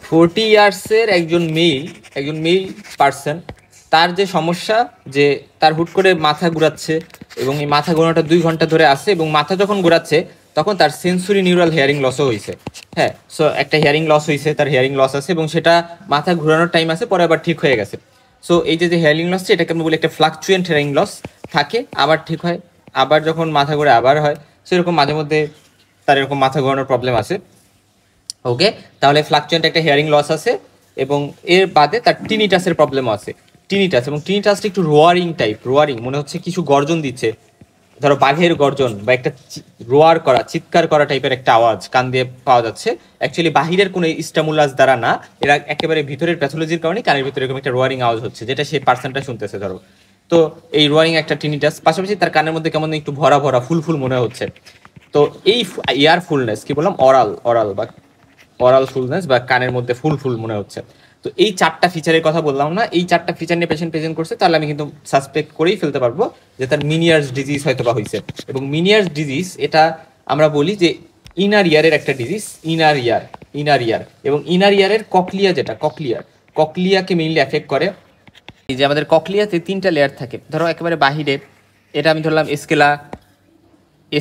40 ইয়ার্সের একজন mail person, তার যে সমস্যা যে তার হুট করে মাথা ঘুরাচ্ছে এবং এই মাথা ঘোরানোটা 2 ঘন্টা ধরে আসে এবং মাথা যখন ঘোরাচ্ছে তখন তার সেন্সরি নিউরাল হিয়ারিং লসও হয়েছে। হ্যাঁ, সো একটা হিয়ারিং লস হয়েছে, তার হিয়ারিং লস আছে এবং সেটা মাথা ঘোরানোর টাইম আছে, পরে আবার ঠিক হয়ে গেছে। সো এই যে হিয়ারিং লস, এটাকে আমরা বলি একটা ফ্লাকচুয়েন্ট হিয়ারিং লস, থাকে আবার ঠিক হয়, আবার যখন মাথা ঘোরে আবার হয়, সেরকম মাঝে মধ্যে তার এরকম মাথা ঘোরানোর প্রবলেম আছে। ওকে, তাহলে ফ্লাকচুয়েন্ট একটা হিয়ারিং লস আছে এবং এর বাদে তার টিনিটাসের প্রবলেমও আছে। টিনিটাস, এবং টিনিটাসটা একটু রোয়ারিং টাইপ, রোয়ারিং মনে হচ্ছে কিছু গর্জন দিচ্ছে, ধরো বাঘের গর্জন বা একটা রোয়ার করা, চিৎকার করা টাইপের একটা আওয়াজ কান দিয়ে পাওয়া যাচ্ছে। অ্যাকচুয়ালি বাহিরের কোনো স্টামুলাস দ্বারা না, এরা একেবারে ভিতরের প্যাথোলজির কারণে কানের ভিতরে এরকম একটা রোয়ারিং আওয়াজ হচ্ছে, যেটা সেই পার্সনটা শুনতেছে ধরো। তো এই রোয়ারিং একটা টিনিটাস, পাশাপাশি তার কানের মধ্যে কেমন একটু ভরা ভরা ফুল ফুল মনে হচ্ছে। তো এই ইয়ার ফুলনেস, কি বললাম, অরাল বা অরাল ফুলনেস বা কানের মধ্যে ফুল ফুল মনে হচ্ছে। তো এই 4টা ফিচারের কথা বললাম না, এই 4টা ফিচার নিয়ে পেশেন্ট প্রেজেন্ট করছে, তাহলে আমি কিন্তু সাসপেক্ট করেই ফেলতে পারবো যে তার মিনিয়ার্স ডিজিজ হয়তো বা হয়েছে। এবং মিনিয়ার্স ডিজিজ এটা আমরা বলি যে ইনার ইয়ারের একটা ডিজিজ, ইনার ইয়ার এবং ইনার ইয়ারের ককলিয়া, যেটা ককলিয়াকে মেইনলি এফেক্ট করে। এই যে আমাদের ককলিয়াতে 3টা লেয়ার থাকে, ধরো একেবারে বাহিরে এটা আমি ধরলাম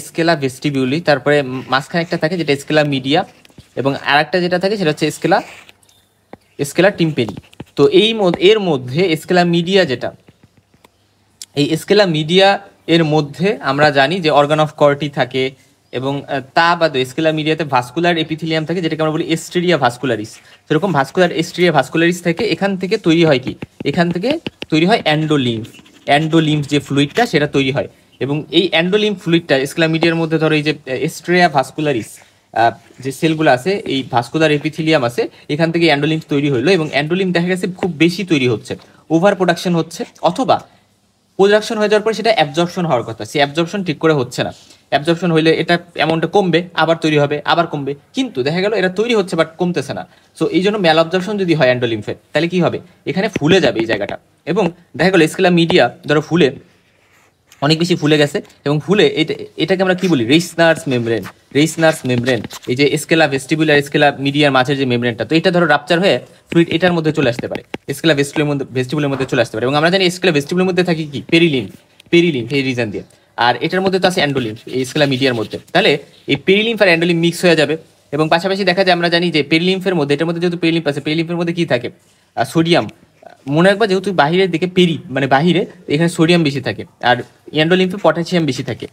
স্কেলা ভেস্টিবিউলি, তারপরে মাঝখানে একটা থাকে যেটা স্কেলা মিডিয়া, এবং আরেকটা যেটা থাকে সেটা হচ্ছে স্কেলা টিম্পেনি। তো এর মধ্যে স্কেলা মিডিয়া, যেটা এই স্কেলা মিডিয়া এর মধ্যে আমরা জানি যে অর্গান অফ কর্টি থাকে, এবং তা বাদে স্কেলা মিডিয়াতে ভাস্কুলার এপিথেলিয়াম থাকে, যেটাকে আমরা বলি এস্টেরিয়া ভাস্কুলারিস। সেরকম এস্টেরিয়া ভাস্কুলারিস থেকে এখান থেকে তৈরি হয় কি, এখান থেকে তৈরি হয় অ্যান্ডোলিম্ফ যে ফ্লুইডটা সেটা তৈরি হয়। এবং এই অ্যান্ডোলিম্ফ ফ্লুইডটা স্কেলা মিডিয়ার মধ্যে ধরো এই যে এস্টেরিয়া ভাস্কুলারিস যে সেলগুলো আছে, এই ভাস্কুলার এপিথেলিয়াম আছে, এখান থেকে অ্যান্ডোলিম্ফ তৈরি হলো, এবং অ্যান্ডোলিম্ফ দেখা গেছে খুব বেশি তৈরি হচ্ছে, ওভার প্রোডাকশন হচ্ছে, অথবা প্রোডাকশন হয়ে যাওয়ার পর সেটা অ্যাবজর্পশন হওয়ার কথা, সেই অ্যাবজর্পশন ঠিক করে হচ্ছে না। অ্যাবজর্পশন হইলে এটা অ্যামাউন্টটা কমবে, আবার তৈরি হবে, আবার কমবে, কিন্তু দেখা গেল এটা তৈরি হচ্ছে বাট কমতেছে না। সো এই জন্য ম্যাল অবজর্পশন যদি হয় অ্যান্ডোলিম্ফের, তাহলে কি হবে, এখানে ফুলে যাবে এই জায়গাটা। এবং দেখা গেল স্কেলা মিডিয়া ধরো ফুলে অনেক বেশি ফুলে গেছে, এবং ফুলে এটাকে আমরা কি বলি, রেইসনার্স মেমব্রেন, এই যে স্কেলা ভেস্টিবুলার স্কেলা মিডিয়ার মাঝের যে মেমব্রেনটা, তো এটা ধরো রাপচার হয়ে ফ্লুইড এটার মধ্যে চলে আসতে পারে, স্কেলা ভেস্টিবুলের মধ্যে চলে আসতে পারে। এবং আমরা জানি স্কেলা ভেস্টিবুলের মধ্যে থাকে কি, পেরিলিম্ফ এই রিজন দিয়ে, আর এটার মধ্যে তো আছে অ্যান্ডোলিম্ফ এই স্কেলা মিডিয়ার মধ্যে, তাহলে এই পেরিলিম্ফ আর অ্যান্ডোলিম্ফ মিক্স হয়ে যাবে। এবং পাশাপাশি দেখা যায়, আমরা জানি যে পেরিলিম্ফের মধ্যে, এটার মধ্যে যেহেতু পেরিলিম্ফ আছে, পেরিলিম্ফের মধ্যে কি থাকে, সোডিয়াম। মনে রাখবা, যেহেতু বাহিরের দিকে মানে বাহিরে, এখানে সোডিয়াম বেশি থাকে, আর অ্যান্ডোলিম্ফে পটাশিয়াম বেশি থাকে।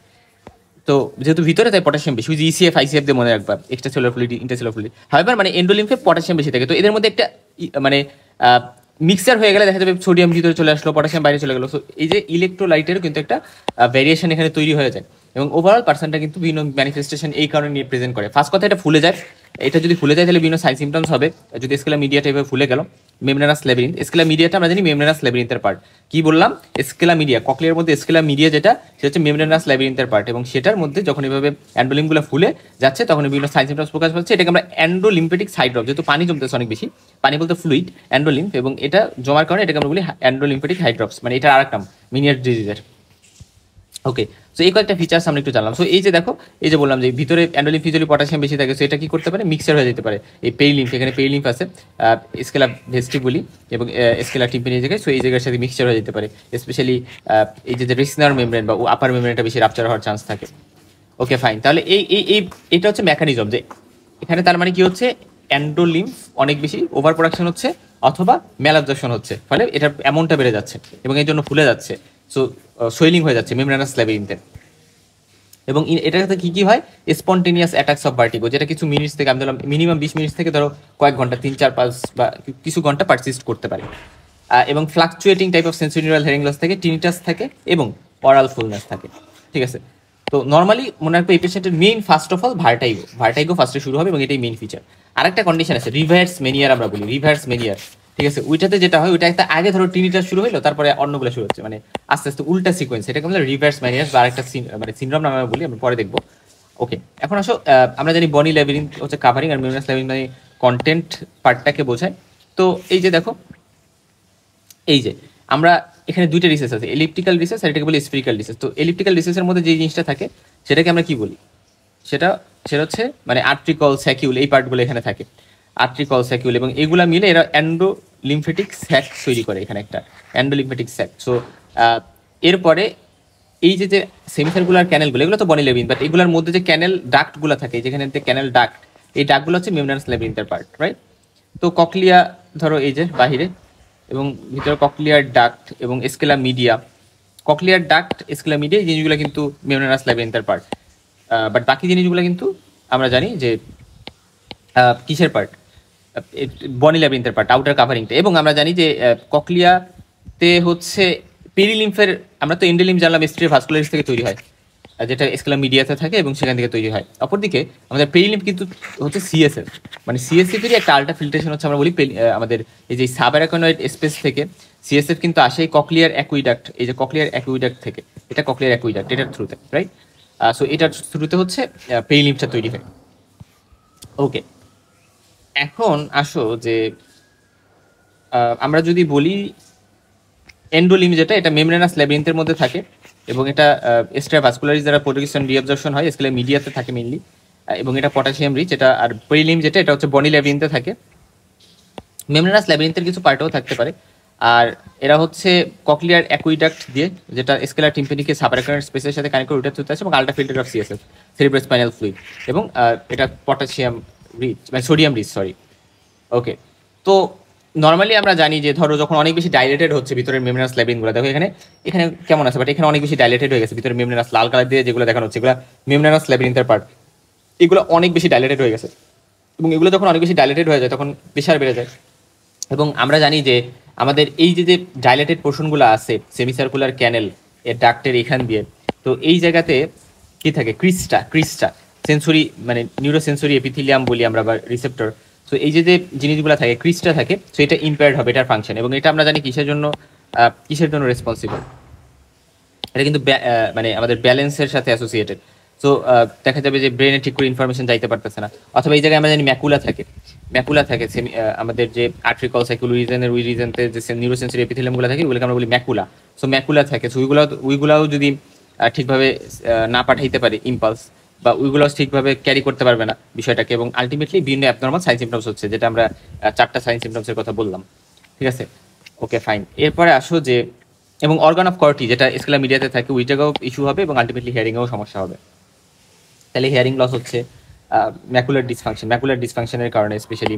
তো যেহেতু ভিতরে, তাই পটাশিয়াম বেশি, ইসিএফ আইসিএফ দিয়ে মনে রাখবা, extra cellular fluid, intercellular fluid. However মানে এন্ডোলিম্ফে পটাশিয়াম বেশি থাকে, তো এদের মধ্যে একটা মানে মিক্সার হয়ে গেলে দেখা যাবে সোডিয়াম ভিতরে চলে আসলো, পটাশিয়াম বাইরে চলে গেলো। সো এই যে ইলেকট্রোলাইটেরও কিন্তু একটা ভ্যারিয়েশন এখানে তৈরি হয়ে যায়, এবং ওভারঅল পার্সনটা কিন্তু বিভিন্ন ম্যানিফেস্টেশন এই কারণে নিয়ে প্রেজেন্ট করে। ফার্স্ট কথা, এটা ফুলে যায়, এটা যদি ফুলে যায় তাহলে বিভিন্ন সাইন সিমটমস হবে। যদি স্কেলা মিডিয়া টাইপের ফুলে গেল, মেমব্রেনাস ল্যাবিরিন্থ, স্কেলা মিডিয়াটা আমরা জানি মেমব্রেনাস ল্যাবিরিন্থের পার্ট। কি বললাম, স্কেলা মিডিয়া, ককলিয়ার মধ্যে স্কেলা মিডিয়া যেটা, সেটা হচ্ছে মেমব্রেনাস ল্যাবিরিন্থের পার্ট, এবং সেটার মধ্যে যখন এভাবে অ্যান্ডোলিম্ফগুলো ফুলে যাচ্ছে তখন বিভিন্ন সাইন সিমটমস প্রকাশ পাচ্ছে। এটাকে আমরা অ্যান্ডোলিম্ফেটিক হাইড্রপ, যেহেতু পানি জমতেছে অনেক বেশি, পানি বলতে ফ্লুইড, অ্যান্ডোলিম্ফ, এবং এটা জমার কারণে এটাকে আমরা বলি অ্যান্ডোলিম্ফেটিক হাইড্রপস, মানে এটার আরেক নাম মিনিয়ার ডিজিজের। ওকে, সো এই কয়েকটা ফিচার্স আমরা একটু জানলাম। সো এই যে দেখো, এই যে বললাম যে ভিতরে অ্যান্ডোলিম্ফ ফিজিওলি পটাশিয়াম বেশি থাকে, সো এটা কি করতে পারে, মিক্সার হয়ে যেতে পারে। এই পেরিলিম্ফ, এখানে পেরিলিম্ফ আছে, স্কেলা ভেস্টিবুলি এবং স্কেলা টিম্পানি জায়গায়, সো এই জায়গার সাথে মিক্সচার হয়ে যেতে পারে। স্পেশালি এই যে রিসনার মেমব্রেন বা আপার মেমব্রেনটা বেশি রাপচার হওয়ার চান্স থাকে। ওকে ফাইন, তাহলে এটা হচ্ছে মেকানিজম, যে এখানে তার মানে কি হচ্ছে, অ্যান্ডোলিম্ফ অনেক বেশি ওভার প্রোডাকশন হচ্ছে, অথবা ম্যালঅবজর্পশন হচ্ছে, ফলে এটার অ্যামাউন্টটা বেড়ে যাচ্ছে এবং এই জন্য ফুলে যাচ্ছে, সো সোয়েলিং হয়ে যাচ্ছে মেমব্রেনাস ল্যাবিরিন্থে। এবং এটার সাথে কি কি হয়, স্পন্টেনিয়াস অ্যাটাকস অফ ভার্টিগো, যেটা কিছু মিনিটস থেকে, আমি ধরলাম মিনিমাম 20 মিনিট থেকে ধরো কয়েক ঘন্টা, 3-4-5 বা কিছু ঘন্টা পারসিস্ট করতে পারে। এবং fluctuating type of sensorineural hearing loss থাকে, টিনিটাস থাকে, এবং অরাল ফুলনেস থাকে। ঠিক আছে, তো নর্মালি মনে রাখবে এই পেশেন্টের main first of all vertigo ফার্স্টে শুরু হবে, এবং এটাই মেইন ফিচার। আরেকটা কন্ডিশন আছে রিভার্স মেনিয়ার, আমরা বলি রিভার্স মেনিয়ার। ঠিক আছে, ওইটাতে যেটা হয়, ওইটা একটা আগে ধরো টিনিটাস শুরু হলো, তারপরে অন্যগুলো শুরু হচ্ছে, মানে আস্তে আস্তে উল্টা সিকোয়েন্স, এটাকে আমরা রিভার্স ম্যানিয়াস বা আরেকটা মানে সিনড্রোম নামে আমরা বলি, আমরা পরে দেখবো। ওকে, এখন আসো, আমরা জানি বনি ল্যাবিরিন্থ হচ্ছে কাভারিং, আর মেমব্রেনাস ল্যাবিরিন্থ মানে কন্টেন্ট পার্টটাকে বোঝায়। তো এই যে দেখো, এই যে আমরা এখানে দুইটা রিসেস আছে, এলিপ্টিক্যাল রিসেস আর এটাকে বলি স্ফেরিক্যাল রিসেস। তো এলিপ্টিক্যাল রিসেসের মধ্যে যে জিনিসটা থাকে সেটাকে আমরা কি বলি, সেটা হচ্ছে মানে আর্ট্রিকল, স্যাকিউল, এই পার্টগুলো এখানে থাকে। আর্ট্রিকল স্যাকিউল, এবং এগুলা মিলে এরা অ্যান্ডোলিম্ফেটিক স্যাক তৈরি করে, এখানে একটা অ্যান্ডোলিম্ফেটিক স্যাক। সো এরপরে এই যে সেমিসার্কুলার ক্যানেলগুলো, এগুলো তো বনি লেভিন, বাট এগুলোর মধ্যে যে ক্যানেল ডাক্টগুলো থাকে, যেখানে ক্যানেল ডাক্ট, এই ডাক্টগুলো হচ্ছে মেমব্রেনাস ল্যাবিরিন্থের পার্ট, রাইট? তো ককলিয়া ধরো এই যে বাহিরে, এবং ভিতরে ককলিয়ার ডাক্ট এবং scala media, cochlear duct, scala media, এই জিনিসগুলো কিন্তু মেমব্রেনাস ল্যাবিরিন্থের পার্ট। বাট বাকি জিনিসগুলো কিন্তু আমরা জানি যে কিসের পার্ট, বনি ল্যাবিরিন্থের পার্ট, আউটার কাভারিংটা। এবং আমরা জানি যে ককলিয়াতে হচ্ছে পেরিলিম্ফের, আমরা তো এন্ডোলিম্ফ জানলাম স্ট্রিয়ার ভাস্কুলারিস থেকে তৈরি হয়, যেটা স্কেলা মিডিয়াতে থাকে এবং সেখান থেকে তৈরি হয়। অপরদিকে আমাদের পেরিলিম্ফ কিন্তু হচ্ছে সিএসএফ, মানে সিএসএফ এরই একটা আল্ট্রা ফিল্ট্রেশন হচ্ছে আমরা বলি আমাদের এই যে সাবঅ্যারাকনয়েড স্পেস থেকে সিএসএফ কিন্তু আসে ককলিয়ার অ্যাকুইডাক্ট, এই যে ককলিয়ার অ্যাকুইডাক্ট থেকে, এটা ককলিয়ার অ্যাকুইডাক্ট, এটার থ্রুতে, রাইট? সো এটার থ্রুতে হচ্ছে পেরিলিম্ফটা তৈরি হয়। ওকে, এখন আসো যে আমরা যদি বলি এন্ডোলিম যেটা, এটা মেমব্রেনাস ল্যাবিরিন্থের মধ্যে থাকে, এবং এটা স্ট্রিয়া ভাস্কুলারিস দ্বারা প্রোটোক্রিস্টান রিঅ্যাবজর্পশন হয়, স্কেলা মিডিয়াতে থাকে মেইনলি, এবং এটা পটাশিয়াম রিচ। এটা আর পেরিলিম যেটা, এটা হচ্ছে বনি ল্যাবিরিন্থে থাকে। মেমব্রেনাস ল্যাবিরিন্থের কিছু পার্টও থাকতে পারে। আর এরা হচ্ছে ককলিয়ার অ্যাকুইডাক্ট দিয়ে, যেটা স্কেলার টিম্পানিকে সাবঅ্যারাকনয়েড স্পেসের সাথে কানেক্ট করে, ওটা থ্রুতে আছে, এবং ultra filter of CSF, cerebrospinal fluid, এবং এটা পটাশিয়াম রিচ, মানে সোডিয়াম রিচ, সরি। ওকে, তো নর্মালি আমরা জানি যে ধরো যখন অনেক বেশি ডাইলেটেড হচ্ছে ভিতরের মেমব্রেনাস ল্যাবিরিন্থগুলো, দেখো এখানে এখানে কেমন আছে, বাট এখানে অনেক বেশি ডাইলেটেড হয়ে গেছে, ভিতরে মেমব্রেনাস লাল কালার দিয়ে যেগুলো দেখানো হচ্ছে, এগুলো মেমব্রেনাস ল্যাবিরিন্থের পার্ট, এগুলো অনেক বেশি ডাইলেটেড হয়ে গেছে। এবং এগুলো যখন অনেক বেশি ডাইলেটেড হয়ে যায় তখন প্রেশার বেড়ে যায়। এবং আমরা জানি যে আমাদের এই যে ডাইলেটেড পোর্শনগুলো আছে সেমিসার্কুলার ক্যানেল এর ডাক্টের এখান দিয়ে, তো এই জায়গাতে কি থাকে, ক্রিস্টা সেন্সরি, মানে নিউরোসেন্সরি এপিথিলিয়াম বলি আমরা, বা রিসেপ্টর। তো এই যে জিনিসগুলো থাকে, ক্রিস্টা থাকে, তো এটা ইম্পেয়ার্ড হবে এটার ফাংশন। এবং এটা আমরা জানি কিসের জন্য রেসপন্সিবল, এটা কিন্তু মানে আমাদের ব্যালেন্সের সাথে অ্যাসোসিয়েটেড। সো দেখা যাবে যে ব্রেনে ঠিক করে ইনফরমেশন যাইতে পারতেছে না, অথবা এই জায়গায় আমরা জানি ম্যাকুলা থাকে, আমাদের যে আর্ট্রিকল সাইকুলার রিজনের ওই রিজনতে যে নিউরোসেন্সরি এপিথেলিয়ামগুলো থাকে, ওগুলোকে আমরা বলি ম্যাকুলা। সো ম্যাকুলা থাকে, সো ওইগুলাও যদি ঠিকভাবে না পাঠাইতে পারে ইম্পালস, বা ওইগুলো ঠিকভাবে ক্যারি করতে পারবে না বিষয়টাকে, এবং আলটিমেটলি বিভিন্ন অ্যাবনর্মাল সাইন সিমটমস হচ্ছে, যেটা আমরা 4টা সাইন সিমটমসের কথা বললাম, ঠিক আছে? ওকে, ফাইন। এরপরে আসো যে, এবং অর্গান অফ কর্টি যেটা স্কেলা মিডিয়াতে থাকে, ওই জায়গাও ইস্যু হবে, এবং আলটিমেটলি হিয়ারিংয়েও সমস্যা হবে। তাহলে হিয়ারিং লস হচ্ছে ম্যাকুলার ডিসফাংশনের কারণে, স্পেশালি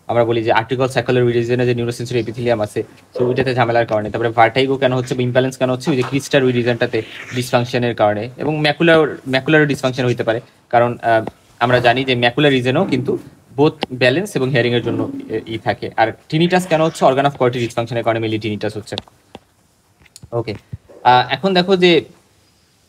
আমরা বলি যে আর্টিকল স্যাকুলার রিজনে যে নিউরোসেন্সরি এপিথেলিয়াম আছে, তো ওইটাতে ঝামেলার কারণে। তারপরে ভার্টাইগো কেন হচ্ছে, ইমব্যালেন্স কেন হচ্ছে, ওই যে ক্রিস্টার ওই রিজনটাতে ডিসফাংশনের কারণে। এবং ম্যাকুলার ডিসফাংশন হইতে পারে, কারণ আমরা জানি যে ম্যাকুলার রিজনেও কিন্তু বোথ ব্যালেন্স এবং হিয়ারিং এর জন্য থাকে। আর টিনিটাস কেন হচ্ছে, অর্গান অফ কর্টি ডিসফাংশনের কারণে মেনলি টিনিটাস হচ্ছে। ওকে, এখন দেখো যে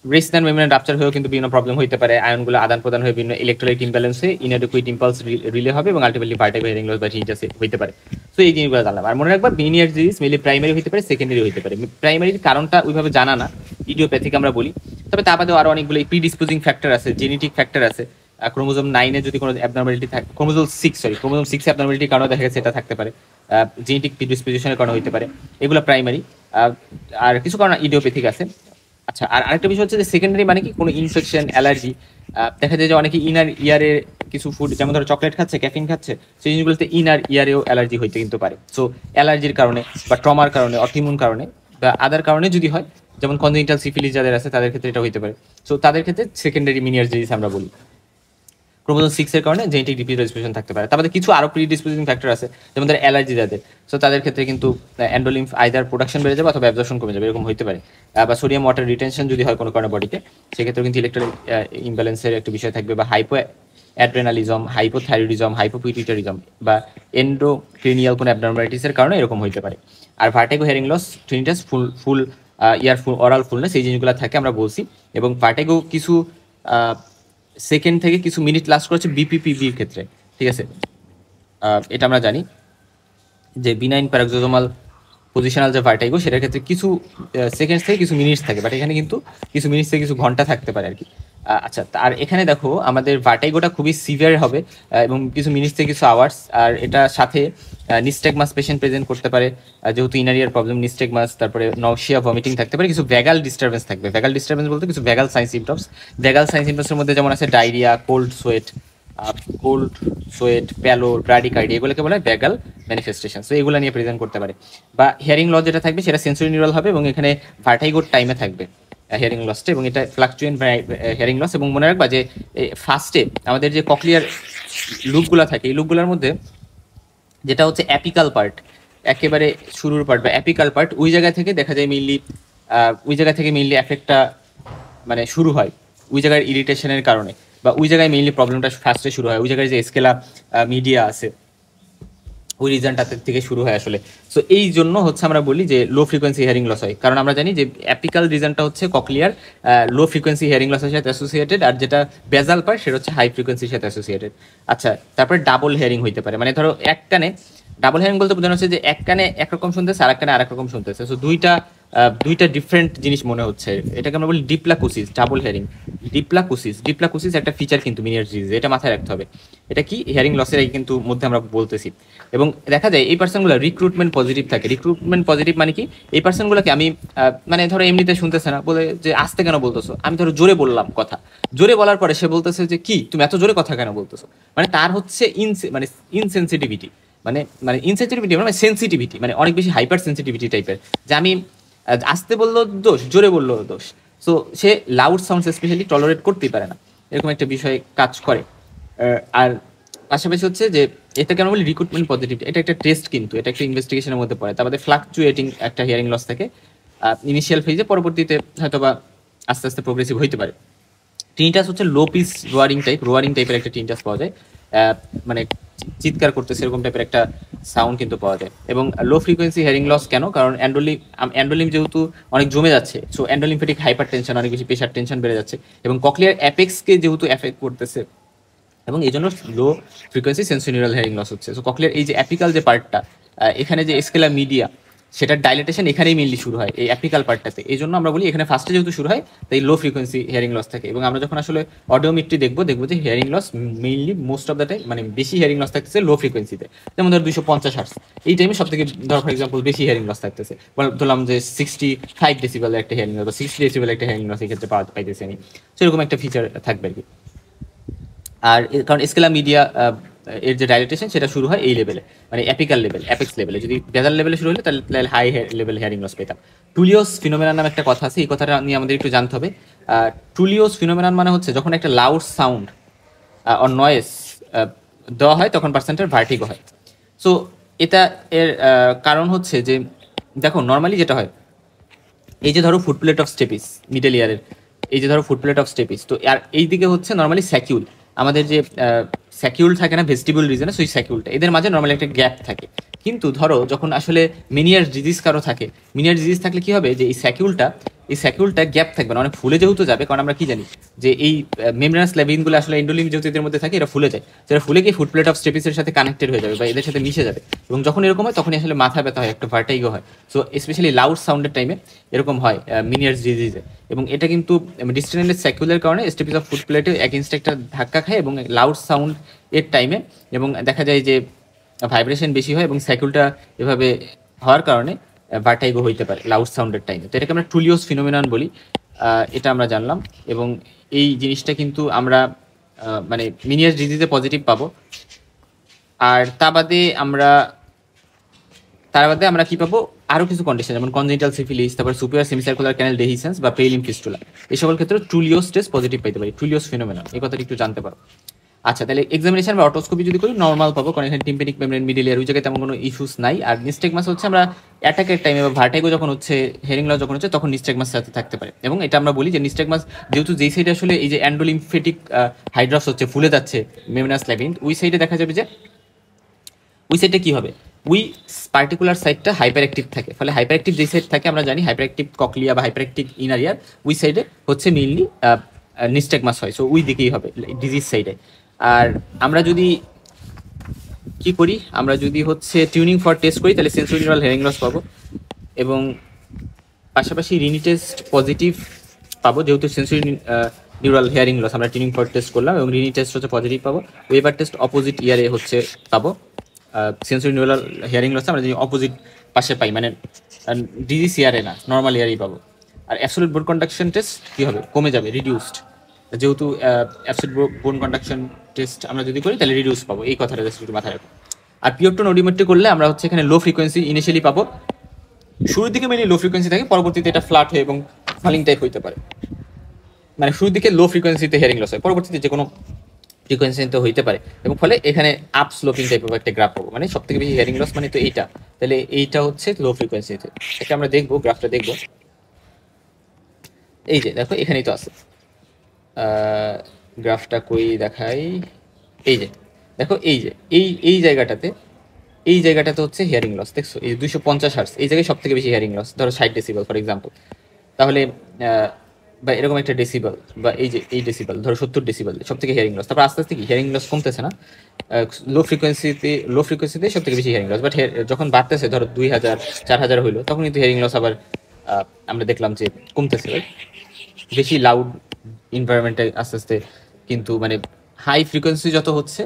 রেসিনাল মেমব্রেন রাপচার হয়েও কিন্তু বিভিন্ন প্রবলেম হইতে পারে, আয়নগুলো আদান প্রদান হয়ে বিভিন্ন ইলেকট্রোলাইট ইমব্যালেন্স হয়ে ইনঅ্যাডিকুয়েট ইম্পালস রিলে হবে, এবং আলটিমেটলি ভার্টিগো, হিয়ারিং লস বা টিনিটাস হইতে পারে। তো এই জিনিসগুলো জানলাম। আর মনে রাখবা বিনিয়ার ডিজিজ মেনলি প্রাইমারি হইতে পারে, সেকেন্ডারি হইতে পারে। প্রাইমারির কারণটা ওইভাবে জানা না, ইডিওপ্যাথিক আমরা বলি। তবে তা বাদেও আরো অনেকগুলো প্রিডিসপোজিং ফ্যাক্টর আছে, জেনেটিক ফ্যাক্টর আছে। ক্রোমোজোম 9-এ যদি কোনো অ্যাবনর্মালিটি থাকে, ক্রোমোজোম 6 অ্যাবনর্মালিটির কারণে দেখা গেছে এটা থাকতে পারে, জেনেটিক প্রিডিসপোজিশনের কারণে হইতে পারে, এগুলো প্রাইমারি। আর কিছু কারণ ইডিওপ্যাথিক আছে। আচ্ছা, আর আরেকটা বিষয় হচ্ছে যে সেকেন্ডারি, মানে কি কোনো ইনফেকশন, অ্যালার্জি। দেখা যায় যে অনেকে ইনার ইয়ারে কিছু ফুড, যেমন ধরো চকলেট খাচ্ছে, ক্যাফিন খাচ্ছে, সেই জিনিসগুলোতে ইনার ইয়ারেও অ্যালার্জি হইতে কিন্তু পারে। সো অ্যালার্জির কারণে বা ট্রমার কারণে, অটিমুন কারণে বা আদার কারণে যদি হয়, যেমন কনজেনিটাল সিফিলিস যাদের আছে তাদের ক্ষেত্রে এটা হইতে পারে। সো তাদের ক্ষেত্রে সেকেন্ডারি মিনিয়ার ডিজিজ আমরা বলি। ক্রোমোজোম 6-এর কারণে জেনেটিক প্রিডিসপোজিশন থাকতে পারে। তারপরে কিছু আরো প্রিডিসপোজিং ফ্যাক্টর আছে, যেমন ধর অ্যালার্জি যাদের, সো তাদের ক্ষেত্রে কিন্তু অ্যান্ডোলিম্ফ আইদার প্রোডাকশন বেড়ে যাবে অথবা অ্যাবজর্পশন কমে যাবে, এরকম হইতে পারে। বা সোডিয়াম ওয়াটার রিটেনশন যদি হয় কোনো কারণে বডিতে, সেক্ষেত্রে কিন্তু ইলেকট্রোলাইট ইমব্যালেন্সের একটা বিষয় থাকবে, বা হাইপো অ্যাড্রেনালিজম, হাইপোথাইরয়েডিজম, হাইপোপিটুইটারিজম বা এন্ডোক্রিনিয়াল কোনো অ্যাবনর্মালিটিসের কারণে এরকম হইতে পারে। আর ভার্টিগো, হিয়ারিং লস, টিনিটাস, ফুল ইয়ার ফুল অরাল ফুলনেস, এই জিনিসগুলো থাকে আমরা বলছি। এবং ভার্টিগো কিছু সেকেন্ড থেকে কিছু মিনিট লাস্ট করেছে বিপিপিবির ক্ষেত্রে, ঠিক আছে? এটা আমরা জানি যে বিনাইন প্যারাক্সোজোমাল পজিশনাল যে ভার্টিগো, সেটার ক্ষেত্রে কিছু সেকেন্ডস থেকে কিছু মিনিটস থাকে, বাট এখানে কিন্তু কিছু মিনিটস থেকে কিছু ঘন্টা থাকতে পারে আর কি। আচ্ছা, আর এখানে দেখো আমাদের ভার্টিগোটা খুবই সিভিয়ার হবে, এবং কিছু মিনিটস থেকে কিছু আওয়ার্স। আর এটা সাথে নিস্টেগমাস পেশেন্ট প্রেজেন্ট করতে পারে, যেহেতু ইনারিয়ার প্রবলেম, নিস্টেগমাস, তারপরে নশিয়া, ভমিটিং থাকতে পারে, কিছু ভ্যাগাল ডিস্টারবেন্স থাকবে। ভ্যাগাল ডিস্টারবেন্স বলতে কিছু ভ্যাগাল সাইন সিমটমসের মধ্যে যেমন আছে diarrhoea, cold sweat, cold sweat, pallor, bradycardia, এগুলোকে বলা হয় ভ্যাগাল ম্যানিফেস্টেশন। সো এগুলো নিয়ে প্রেজেন্ট করতে পারে। বা হিয়ারিং লস যেটা থাকবে সেটা সেন্সরি নিউরাল হবে এবং এখানে ভার্টাইগোর টাইমে থাকবে হিয়ারিং লসটা, এবং এটা ফ্লাকচুয়েন্ট হিয়ারিং লস। এবং মনে রাখবা যে ফার্স্টে আমাদের যে ককলিয়ার লুপগুলো থাকে, এই লুপগুলোর মধ্যে যেটা হচ্ছে অ্যাপিকাল পার্ট, একেবারে শুরুর পার্ট বা অ্যাপিকাল পার্ট, ওই জায়গা থেকে দেখা যায় মেইনলি ওই জায়গা থেকে মেইনলি এফেক্টটা মানে শুরু হয়, ওই জায়গার ইরিটেশনের কারণে, বা ওই জায়গায় মেইনলি প্রবলেমটা ফার্স্টে শুরু হয়। ওই জায়গায় যে স্কেলা মিডিয়া আছে ওই রিজনটা থেকে শুরু হয় আসলে। সো এই জন্য হচ্ছে আমরা বলি যে লো ফ্রিকোয়েন্সি হিয়ারিং লস হয়, কারণ আমরা জানি যে অ্যাপিক্যাল রিজনটা হচ্ছে ককলিয়ার লো ফ্রিকোয়েন্সি হিয়ারিং লসের সাথে অ্যাসোসিয়েটেড, আর যেটা বেজাল পার্ট সেটা হচ্ছে হাই ফ্রিকোয়েন্সির সাথে অ্যাসোসিয়েটেড। আচ্ছা, তারপরে ডাবল হিয়ারিং হইতে পারে, মানে ধরো এক কানে ডাবল হিয়ারিং বলতে বোঝানো হচ্ছে যে এক কানে একরকম শুনতেছে আর এক কানে আরেক রকম শুনতেছে। সো দুইটা ডিফারেন্ট জিনিস মনে হচ্ছে। এটাকে আমরা বলি ডিপ্লাকুসিস, ডাবল হিয়ারিং। ডিপ্লাকুসিস একটা ফিচার কিন্তু মিনিয়ার ডিজিজে, এটা মাথায় রাখতে হবে। এটা কি হিয়ারিং লসের কিন্তু মধ্যে আমরা বলতেছি। এবং দেখা যায় এই পার্সনগুলো রিক্রুটমেন্ট পজিটিভ থাকে। রিক্রুটমেন্ট পজিটিভ মানে কি, এই পার্সনগুলোকে আমি মানে ধরো এমনিতে শুনতেছে না, বলে যে আস্তে কেন বলতেছো, আমি ধরো জোরে বললাম কথা, জোরে বলার পরে সে বলতেছে যে কি তুমি এত জোরে কথা কেন বলতেছো, মানে তার হচ্ছে মানে ইনসেনসিটিভিটি, মানে মানে ইনসেনসিটিভিটি মানে সেন্সিটিভিটি, মানে অনেক বেশি হাইপার সেন্সিটিভিটি টাইপের, যে আমি আসতে বললো দোষ, জোরে বললো দোষ। সো সে লাউড সাউন্ডস স্পেশালি টলারেট করতেই পারে না, এরকম একটা বিষয় কাজ করে। আর পাশাপাশি হচ্ছে যে এটা কেন বলি রিক্রুটমেন্ট পজিটিভ, এটা একটা টেস্ট, কিন্তু এটা একটা ইনভেস্টিগেশনের মধ্যে পড়ে। তার মধ্যে ফ্লাকচুয়েটিং একটা হিয়ারিং লস থাকে ইনিশিয়াল ফেজে, পরবর্তীতে হয়তো বা আস্তে আস্তে প্রোগ্রেসিভ হইতে পারে। টিনটাস হচ্ছে লো পিস রোয়ারিং টাইপের একটা টিনটাস পাওয়া যায়, মানে চিৎকার করতেছে এরকম টাইপের একটা সাউন্ড কিন্তু পাওয়া যায়। এবং লো ফ্রিকোয়েন্সি হিয়ারিং লস কেন, কারণ অ্যান্ডোলিম যেহেতু অনেক জমে যাচ্ছে, সো অ্যান্ডোলিমফেটিক হাইপার টেনশন, অনেক বেশি প্রেশার টেনশন বেড়ে যাচ্ছে, এবং ককলিয়ার অ্যাপেক্সকে যেহেতু এফেক্ট করতেছে, এবং এই জন্য লো ফ্রিকোয়েন্সি সেন্সোরিয়াল হিয়ারিং লস হচ্ছে। সো ককলিয়ার এই যে অ্যাপিক্যাল যে পার্টটা, এখানে যে স্কেলা মিডিয়া, সেটার ডাইলেটেশন এখানেই মেইনলি শুরু হয় এই অ্যাপিক্যাল পার্টটাতে। এই জন্য আমরা বলি এখানে ফার্স্টে যেহেতু শুরু হয় তাই লো ফ্রিকোয়েন্সি হিয়ারিং লস থাকে। এবং আমরা যখন আসলে অডিওমিট্রি দেখবো যে hearing loss mainly most of the time, মানে বেশি হিয়ারিং লস থাকতেছে লো ফ্রিকোয়েন্সিতে, যেমন ধর 250 হার্টজ, এই টাইমে সব থেকে ধর ফর এক্সাম্পল বেশি হিয়ারিং লস থাকতেছে, ধরলাম যে 65 ডেসিবেলের একটা হিয়ারিং লস বা 60 ডেসিবেলের একটা হিয়ারিং লস এই ক্ষেত্রে পাইতেছি আমি। সেরকম একটা ফিচার থাকবে আর কি। আর কারণ স্কেলা মিডিয়া এর যে ডাইলেটেশন সেটা শুরু হয় এই লেভেলে, মানে অ্যাপিক্যাল লেভেল, অ্যাপেক্স লেভেলে। যদি বেজাল লেভেলে শুরু হলে তাহলে হাই লেভেল হিয়ারিং লস পেতাম। টুলিওস ফিনোমেনান নামে একটা কথা আছে, এই কথাটা নিয়ে আমাদের একটু জানতে হবে। টুলিওস ফিনোমেনান মানে হচ্ছে যখন একটা লাউড সাউন্ড অর নয়েস দেওয়া হয় তখন পার্সেন্টের ভার্টিগো হয়। সো এটা এর কারণ হচ্ছে যে দেখো নর্মালি যেটা হয়, এই যে ধরো ফুটপ্লেট অফ স্টেপিস মিডল ইয়ারের, এই যে ধরো ফুটপ্লেট অফ স্টেপিস, তো আর এই দিকে হচ্ছে নর্মালি স্যাকিউল, আমাদের যে স্যাকিউল থাকে না ভেস্টিবুল রিজনে, সেই স্যাকিউলটা, এদের মাঝে নর্মালি একটা গ্যাপ থাকে। কিন্তু ধরো যখন আসলে মিনিয়ার ডিজিজ কারো থাকে, মিনিয়ার ডিজিজ থাকলে কি হবে যে এই স্যাকিউলটা গ্যাপ থাকবে না, অনেক ফুলে যেহেতু যাবে, কারণ আমরা কি জানি যে এই মেমব্রেনাস ল্যাবিনগুলো আসলে এন্ডোলিম যেহেতু এদের মধ্যে থাকে, এরা ফুলে যায়, যেটা ফুলে গিয়ে ফুটপ্লেট অফ স্টেপিসের সাথে কানেক্টেড হয়ে যাবে বা এদের সাথে মিশে যাবে, এবং যখন এরকম হয় তখনই আসলে মাথা ব্যথা হয়, একটা ভার্টাইগো হয়। সো স্পেশালি লাউড সাউন্ডের টাইমে এরকম হয় মিনিয়ার্স ডিজিজে। এবং এটা কিন্তু ডিস্টেন্ডেড স্যাকুলার কারণে স্টেপিস অফ ফুটপ্লেটে এগেনস্ট একটা ধাক্কা খায় এবং লাউড সাউন্ড এর টাইমে, এবং দেখা যায় যে ভাইব্রেশন বেশি হয় এবং স্যাকুলটা এভাবে হওয়ার কারণে ভার্টাইগো হইতে পারে লাউড সাউন্ডের টাইমে। তো এটাকে আমরা টুলিওস ফিনোমেনন বলি, এটা আমরা জানলাম। এবং এই জিনিসটা কিন্তু আমরা মানে মিনিয়াস ডিজিজে পজিটিভ পাবো। আর তার বাদে আমরা কি পাবো, আরো কিছু কন্ডিশন যেমন কনজেনিটাল সিফিলিস, তারপর সুপিরিয়র সেমিসার্কুলার ক্যানাল ডেহিসেন্স বা পেইলিম ফিস্টুলা, এই সকল ক্ষেত্রে টুলিওস টেস্ট পজিটিভ পাইতে পারি, টুলিওস ফিনোমেনন, এই কথাটা একটু জানতে পারো। আচ্ছা, তাহলে এক্সামিনেশন বা অটোস্কোপি যদি করি নর্মাল পাবো, কারণ এখানে টিম্পেনিক মেমব্রেন মিডল ইয়ার ওই জায়গায় তেমন কোনো ইস্যুস নাই। আর নিস্টেগমাস হচ্ছে আমরা অ্যাটাকের টাইমে বা ভার্টাইগো যখন হচ্ছে, হিয়ারিং লস যখন হচ্ছে, তখন নিস্টেগমাস সাথে থাকতে পারে। এবং এটা আমরা বলি যে নিস্টেগমাস যেহেতু যেই সাইডে আসলে এই যে অ্যান্ডোলিমফেটিক হাইড্রাস হচ্ছে, ফুলে যাচ্ছে মেমব্রেনাস ল্যাবিন্থ, ওই সাইডে দেখা যাবে যে ওই সাইডে কি হবে, ওই পার্টিকুলার সাইডটা হাইপার অ্যাক্টিভ থাকে। ফলে হাইপার অ্যাক্টিভ যেই সাইড থাকে আমরা জানি হাইপার অ্যাক্টিভ ককলিয়া বা হাইপার অ্যাক্টিভ ইনার ইয়ার, ওই সাইডে হচ্ছে মেইনলি নিস্টেগমাস হয়। সো ওই দিকেই হবে ডিজিজ সাইডে। আর আমরা যদি কি করি, আমরা যদি হচ্ছে টিউনিং ফর টেস্ট করি তাহলে সেন্সরি নিউরাল হিয়ারিং লস পাবো, এবং পাশাপাশি রিনি টেস্ট পজিটিভ পাবো, যেহেতু সেন্সরি নিউরাল হিয়ারিং লস আমরা টিউনিং ফর টেস্ট করলাম, এবং রিনি টেস্ট হচ্ছে পজিটিভ পাবো। ওয়েবার টেস্ট অপোজিট ইয়ারে হচ্ছে পাবো, সেন্সরি নিউরাল হিয়ারিং লস আমরা যদি অপোজিট পাশে পাই, মানে ডিজিজ ইয়ারে না নর্মাল ইয়ারেই পাবো। আর অ্যাবসলিউট বোর্ড কন্ডাকশন টেস্ট কি হবে, কমে যাবে, রিডিউসড, যেহেতু অ্যাবসলিউট বোন কন্ডাকশন টেস্ট আমরা যদি করি তাহলে রিডিউস পাবো, এই কথাটা জাস্ট একটু মাথায় রাখবো। আর পিওর টোন অডিওমেট্রি করলে আমরা হচ্ছে এখানে লো ফ্রিকোয়েন্সি ইনিশিয়ালি পাবো, শুরুর দিকে মেনলি লো ফ্রিকোয়েন্সি থাকে, পরবর্তীতে এটা ফ্ল্যাট হয় এবং ফালিং টাইপ হইতে পারে। মানে শুরুর দিকে লো ফ্রিকোয়েন্সিতে হিয়ারিং লস হয়, পরবর্তীতে যে কোনো ফ্রিকোয়েন্সিতে হইতে পারে, এবং ফলে এখানে আপ স্লোপিং টাইপের একটা গ্রাফ পাবো। মানে সব থেকে বেশি হিয়ারিং লস মানে তো এইটা, তাহলে এইটা হচ্ছে লো ফ্রিকোয়েন্সিতে। এটা আমরা দেখবো, গ্রাফটা দেখবো। এই যে দেখো এখানেই তো আছে, গ্রাফটা কই দেখাই, এই যে দেখো, এই যে এই জায়গাটাতে, এই জায়গাটাতে হচ্ছে হিয়ারিং লস, দেখছো এই 250 হার্টজ, এই জায়গায় সব থেকে বেশি হিয়ারিং লস, ধরো 60 ডেসিবেল ফর এক্সাম্পল। তাহলে বা এরকম একটা ডেসিবেল, বা এই যে এই ডেসিবেল ধরো 70 ডেসিবেল সব থেকে হিয়ারিং লস। তারপর আস্তে আস্তে কি হিয়ারিং লস কমতেছে না, লো ফ্রিকোয়েন্সিতে সব থেকে বেশি হিয়ারিং লস, বাট যখন বাড়তেছে ধরো 2000 4000 হইলো, তখন কিন্তু হিয়ারিং লস আবার আমরা দেখলাম যে কমতেছে, রাইট? বেশি লাউড এনভায়রনমেন্টে আস্তে আস্তে কিন্তু মানে হাই ফ্রিকোয়েন্সি যত হচ্ছে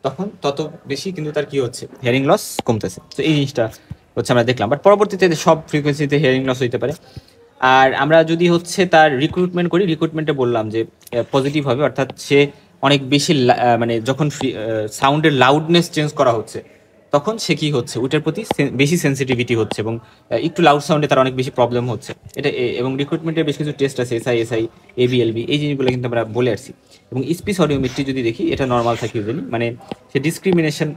তখন তত বেশি কিন্তু তার কি হচ্ছে, হিয়ারিং লস কমতেছে। তো এই জিনিসটা হচ্ছে আমরা দেখলাম, বাট পরবর্তীতে সব ফ্রিকোয়েন্সিতে হিয়ারিং লস হইতে পারে। আর আমরা যদি হচ্ছে তার রিক্রুটমেন্ট করি, রিক্রুটমেন্টে বললাম যে পজিটিভ হবে, অর্থাৎ সে অনেক বেশি মানে যখন সাউন্ডের লাউডনেস চেঞ্জ করা হচ্ছে তখন সে কি হচ্ছে, ওইটার প্রতি বেশি সেন্সিটিভিটি হচ্ছে, এবং একটু লাউড সাউন্ডে তার অনেক বেশি প্রবলেম হচ্ছে এটা। এবং রিক্রুটমেন্টের বেশ কিছু টেস্ট আছে, এসআই, এবিএলবি, এই জিনিসগুলো কিন্তু আমরা বলে আসছি। এবং স্পিচ অডিওমেট্রি যদি দেখি, এটা নর্মাল থাকে ইউজুয়ালি, মানে সে ডিসক্রিমিনেশন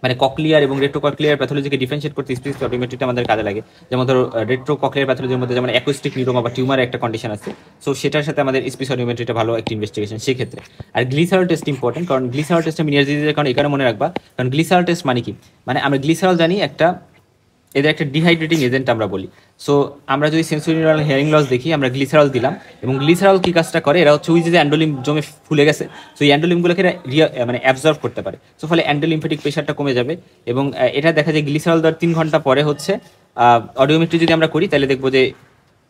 মানে ককলিয়ার এবং রেট্রোককলিয়ার প্যাথোলজিকে ডিফারেন্সিয়েট করতে স্পিচ অটোমেট্রিটা আমাদের কাজে লাগে। যেমন ধরো রেট্রোককলিয়ার প্যাথোলজির মধ্যে যেমন অ্যাকোস্টিক নিউরোমা বা টিউমার একটা কন্ডিশন আছে, সো সেটার সাথে আমাদের স্পিচ অটোমেট্রিটা ভালো একটা ইনভেস্টিগেশন সেক্ষেত্রে। আর গ্লিসারল টেস্ট ইম্পর্টেন্ট, কারণ গ্লিসারল টেস্ট আমি নিয়ার কারণ এখানে মনে রাখবা, কারণ গ্লিসারল টেস্ট মানে কি, মানে আমরা গ্লিসারল জানি একটা, এদের একটা ডিহাইড্রেটিং এজেন্ট আমরা বলি। সো আমরা যদি সেন্সোরিয়াল হিয়ারিং লস দেখি, আমরা গ্লিসারল দিলাম, এবং গ্লিসারল কি কাজটা করে, এরা হচ্ছে ওই যে অ্যান্ডোলিম জমে ফুলে গেছে, সো এই অ্যান্ডোলিমগুলোকে এরা মানে অ্যাবজর্ভ করতে পারে, সো ফলে অ্যান্ডোলিম্ফেটিক প্রেশারটা কমে যাবে। এবং এটা দেখা যায় গ্লিসারল দেওয়ার 3 ঘন্টা পরে হচ্ছে অডিওমেট্রি যদি আমরা করি তাহলে দেখবো যে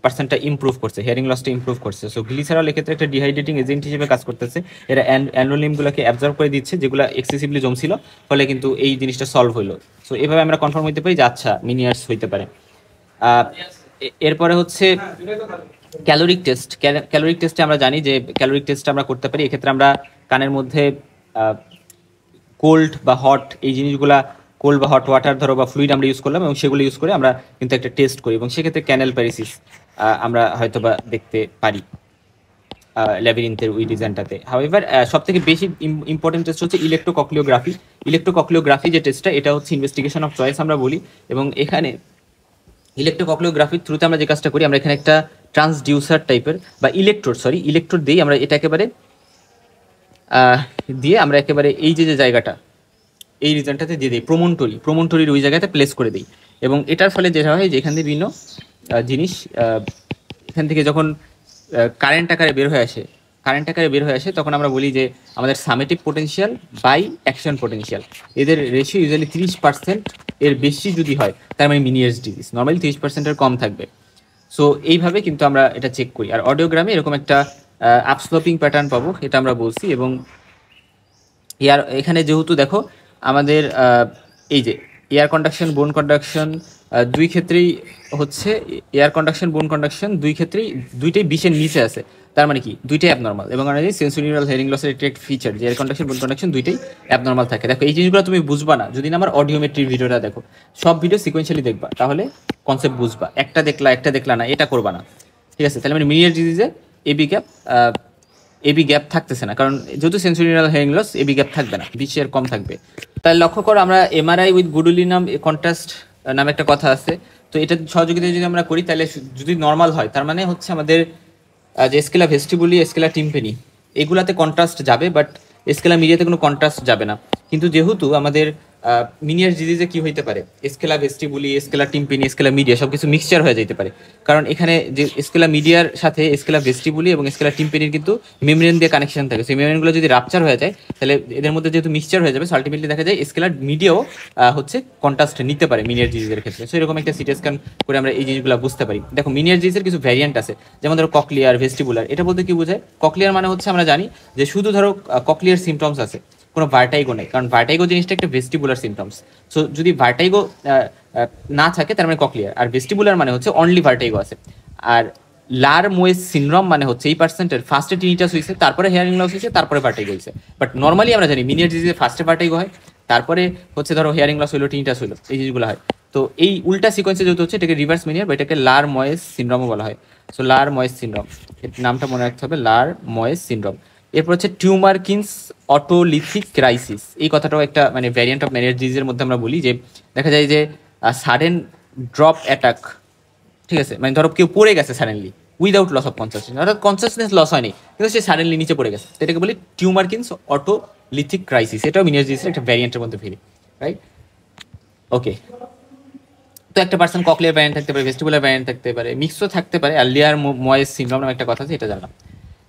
পার্সেন্টটা ইমপ্রুভ করছে, হিয়ারিং লসটা ইমপ্রুভ করছে। সো গ্লিসারল এক্ষেত্রে একটা ডিহাইড্রেটিং এজেন্ট হিসেবে কাজ করতেছে, এরা অ্যান্ডোলিমগুলোকে অ্যাবজর্ভ করে দিচ্ছে যেগুলো এক্সেসিভলি জমছিল, ফলে কিন্তু এই জিনিসটা সলভ হইলো। সো এভাবে আমরা কনফার্ম হইতে পারি যে আচ্ছা মিনিয়ার্স হইতে পারে। এরপরে হচ্ছে ক্যালোরিক টেস্ট। ক্যালোরিক টেস্টে আমরা জানি যে ক্যালোরিক টেস্ট আমরা করতে পারি, এক্ষেত্রে আমরা কানের মধ্যে কোল্ড বা হট এই জিনিসগুলা, কোল্ড বা হট ওয়াটার ধরো বা ফ্লুইড আমরা ইউজ করলাম, এবং সেগুলো ইউজ করে আমরা কিন্তু একটা টেস্ট করি, এবং সেক্ষেত্রে ক্যানেল প্যারিসিস আমরা হয়তো বা দেখতে পারি ল্যাবিরিন্থের ওই ডিজাইনটাতে। হাউএভার সব থেকে বেশি ইম্পর্টেন্ট টেস্ট হচ্ছে ইলেকট্রোককলিওগ্রাফি। ইলেকট্রোককলিওগ্রাফি যে টেস্টটা, এটা হচ্ছে ইনভেস্টিগেশন অফ চয়েস আমরা বলি, এবং এখানে ইলেকট্রোককলিওগ্রাফির থ্রুতে আমরা যে কাজটা করি, আমরা এখানে একটা ট্রান্সডিউসার টাইপের বা ইলেকট্রোড দিই, আমরা এটা একেবারে দিয়ে আমরা একেবারে এই যে জায়গাটা, এই রিজনটাতে দিয়ে দিই, প্রমন্টরির ওই জায়গাতে প্লেস করে দিই। এবং এটার ফলে যেটা হয় যে এখান থেকে বিভিন্ন জিনিস এখান থেকে যখন কারেন্ট আকারে বের হয়ে আসে তখন আমরা বলি যে আমাদের summative potential by action potential, এদের রেশিও ইউজুয়ালি 30% এর বেশি যদি হয় তার মানে মিনিয়ার্স ডিজিজ, নর্মালি 30%-এর কম থাকবে। সো এইভাবে কিন্তু আমরা এটা চেক করি। আর অডিওগ্রামে এরকম একটা আপস্লোপিং প্যাটার্ন পাবো, এটা আমরা বলছি। এবং এখানে যেহেতু দেখো আমাদের এই যে এয়ার কন্ডাকশন, বোন কন্ডাকশন দুই ক্ষেত্রেই হচ্ছে, এয়ার কন্ডাকশন, বোন কন্ডাকশন দুইটাই 20-এর নিচে আছে, তার মানে কি দুইটাই অ্যাবনর্মাল। এবং আমরা জানি সেন্সোরিয়াল হিয়ারিং লসের একটা ফিচার যে এয়ার কন্ডাকশন, বোন কন্ডাকশন দুইটাই অ্যাবনর্মাল থাকে। দেখো এই জিনিসগুলো তুমি বুঝবা না যদি না আমার অডিওমেট্রির ভিডিওটা দেখো, সব ভিডিও সিকোয়েন্সিয়ালি দেখবা, তাহলে কনসেপ্ট বুঝবা। একটা দেখলা না, এটা করবা না, ঠিক আছে? তাহলে মানে মিনিয়ার ডিজিজে এবি গ্যাপ থাকতেছে না, কারণ যেহেতু সেন্সোরিয়াল হিয়ারিং লস এবি গ্যাপ থাকবে না, 20-এর কম থাকবে। তাহলে লক্ষ্য করো আমরা এমআরআই উইথ গুডুলিনাম কন্ট্রাস্ট নামে একটা কথা আছে, তো এটা সহযোগিতা যদি আমরা করি তাহলে যদি নর্মাল হয় তার মানে হচ্ছে আমাদের যে স্কেলা ভেস্টিবুলি, স্কেলা টিম্পেনি এগুলাতে কন্ট্রাস্ট যাবে, বাট স্কেলা মিডিয়াতে কোনো কন্ট্রাস্ট যাবে না। কিন্তু যেহেতু আমাদের মিনিয়ার ডিজিজে কি হইতে পারে, scala vestibuli, scala টিম্পেনি, scala media সবকিছু মিক্সচার হয়ে যেতে পারে, কারণ এখানে যে স্কেলা মিডিয়ার সাথে স্কেলা ভেস্টিবুলি এবং স্কেলা টিম্পেনির কিন্তু মেমব্রেন দিয়ে কানেকশন থাকে। সেই মেমব্রেনগুলো যদি রাপচার হয়ে যায় তাহলে এদের মধ্যে যেহেতু মিক্সচার হয়ে যাবে, আলটিমেটলি দেখা যায় স্কেলার মিডিয়াও হচ্ছে কন্ট্রাস্ট নিতে পারে মিনিয়ার ডিজিজের ক্ষেত্রে। সো এরকম একটা সিটি স্ক্যান করে আমরা এই জিনিসগুলো বুঝতে পারি। দেখো মিনিয়ার ডিজিজের কিছু ভ্যারিয়েন্ট আছে, যেমন ধরো ককলিয়ার, ভেস্টিবুলার। এটা বলতে কি বোঝায়? ককলিয়ার মানে হচ্ছে আমরা জানি যে শুধু ধরো ককলিয়ার সিমটমস আছে, কোনো ভার্টাইগো নেই, কারণ ভার্টাইগো জিনিসটা একটা ভেস্টিবুলার সিমটমস। সো যদি ভার্টাইগো না থাকে তার মানে ককলিয়ার, আর ভেস্টিবুলার মানে হচ্ছে অনলি ভার্টাইগো আছে। আর লার মোয়েস সিনড্রোম মানে হচ্ছে এই পার্সেন্টের ফার্স্টে টিনিটাস হয়েছে, তারপরে হিয়ারিং লস হয়েছে, তারপরে ভার্টিগো হয়েছে। বাট নর্মালি আমরা জানি মিনিয়ার ডিজিজে ফার্স্টে ভার্টিগো হয়, তারপরে হচ্ছে ধরো হিয়ারিং লস হলো, টিনিটাস হলো, এই জিনিসগুলো হয়। তো এই উল্টা সিকোয়েন্সে যেহেতু হচ্ছে এটাকে রিভার্স মিনিয়ার বা এটাকে লার ময়েস সিনড্রোমও বলা হয়। সো লার ময়েস সিনড্রোম, এর নামটা মনে রাখতে হবে, লার ময়েস সিনড্রোম। এরপর হচ্ছে টিউমারকিন্স অটোলিথিক ক্রাইসিস, এই কথাটাও একটা মানে ভ্যারিয়েন্ট অফ মিনিয়ার ডিজিজের মধ্যে আমরা বলি যে দেখা যায় যে সাডেন ড্রপ অ্যাটাক, ঠিক আছে, মানে ধরো কেউ পড়ে গেছে suddenly without loss of consciousness, অর্থাৎ কনসাসনেস লস হয়নি কিন্তু সে সাডেনলি নিচে পড়ে গেছে, এটাকে বলি টিউমারকিন্স অটোলিথিক ক্রাইসিস। এটাও মিনিয়ার ডিজিজের একটা ভ্যারিয়েন্টের মধ্যে ফেরি, রাইট? ওকে, তো একটা পার্সন ককলিয়ার ভ্যারিয়েন্ট থাকতে পারে, ভেস্টিবুলার ভ্যারিয়েন্ট থাকতে পারে, মিক্সও থাকতে পারে, আর লিয়ার ময়েস সিনড্রোম নামে একটা কথা আছে, এটা জানলাম।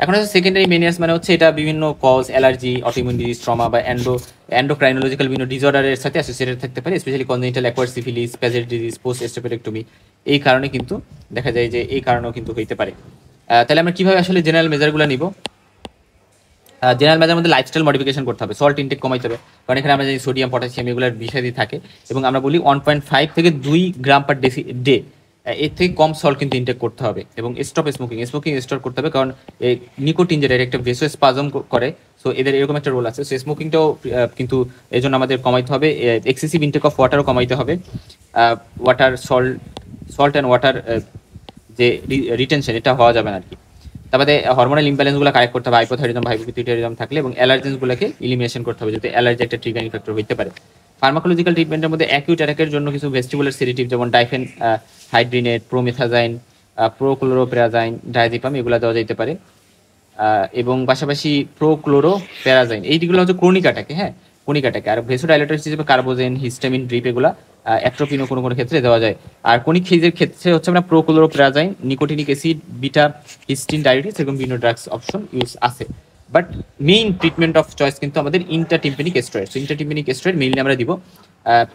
এখন হচ্ছে সেকেন্ডারি মেনিয়ার্স মানে হচ্ছে এটা বিভিন্ন cause, allergy, autoimmune disease, trauma বা এন্ডোক্রাইনোলজিক্যাল বিভিন্ন ডিসঅর্ডারের সাথে অ্যাসোসিয়েটেড থাকতে পারে, specially congenital acquired syphilis, Paget disease, post stapedectomy. এই কারণে কিন্তু দেখা যায় যে এই কারণেও কিন্তু হইতে পারে। তাহলে আমরা কিভাবে আসলে জেনারেল মেজারগুলো নিব? জেনারেল মেজার মধ্যে লাইফস্টাইল মডিফিকেশন করতে হবে, সল্ট ইনটেক কমাইতে হবে, কারণ এখানে আমরা জানি সোডিয়াম, পটাশিয়াম এগুলোর বিষাদি থাকে, এবং আমরা বলি 1.5 থেকে 2 গ্রাম পার ডে, এর থেকে কম সল্ট কিন্তু ইনটেক করতে হবে। এবং স্টপ স্মোকিং স্টপ করতে হবে, কারণ নিকোটিন যেটা একটা ভেসোস্পাজম করে, সো এদের এরকম একটা রোল আছে। সো স্মোকিংটাও কিন্তু এই জন্য আমাদের কমাইতে হবে। এক্সেসিভ ইনটেক অফ ওয়াটারও কমাইতে হবে। ওয়াটার সল্ট অ্যান্ড ওয়াটার যে রিটেনশন, এটা হওয়া যাবে না আর কি। তারপরে হরমোনাল ইমব্যালেন্সগুলো কারেক্ট করতে হবে, হাইপোথাইরয়েডিজম হাইপোপিথুইটারিজম থাকলে, এবং অ্যালার্জেন্সগুলোকে ইলিমিনেশন করতে হবে, যাতে অ্যালার্জি একটা ট্রিগারিং ফ্যাক্টর হতে পারে। ফার্মাকোলজিক্যাল ট্রিটমেন্টের মধ্যে অ্যাকিউট অ্যাটাকের জন্য কিছু ভেস্টিবুলার সেডেটিভ যেমন ডাইফেন হাইড্রিনেট, প্রোমেথাজাইন, প্রোক্লোরোপ্যারাজাইন, ডায়াজিপাম এগুলো দেওয়া যেতে পারে। এবং পাশাপাশি প্রোক্লোরোপ্যারাজাইন, এইগুলো হচ্ছে ক্রনিক অ্যাটাকে, হ্যাঁ ক্রনিক অ্যাটাকে। আর ভেসোডাইলেটরস হিসেবে কার্বোজেন, হিস্টামিন, ড্রিপ এগুলা অ্যাট্রোপিনও কোনো কোনো ক্ষেত্রে দেওয়া যায়। আর ক্রনিক ফেজের ক্ষেত্রে হচ্ছে আমরা প্রোক্লোরোপ্যারাজাইন, নিকোটিনিক অ্যাসিড, বিটা হিস্টিন ডায়োটিস এরকম বিভিন্ন ড্রাগস অপশন ইউজ আছে। But main treatment of choice কিন্তু আমাদের ইন্টারটিম্পেনিক স্টেরয়েড। সো ইন্টারটিম্পেনিক স্টেরয়েড মেইনলি আমরা দিব,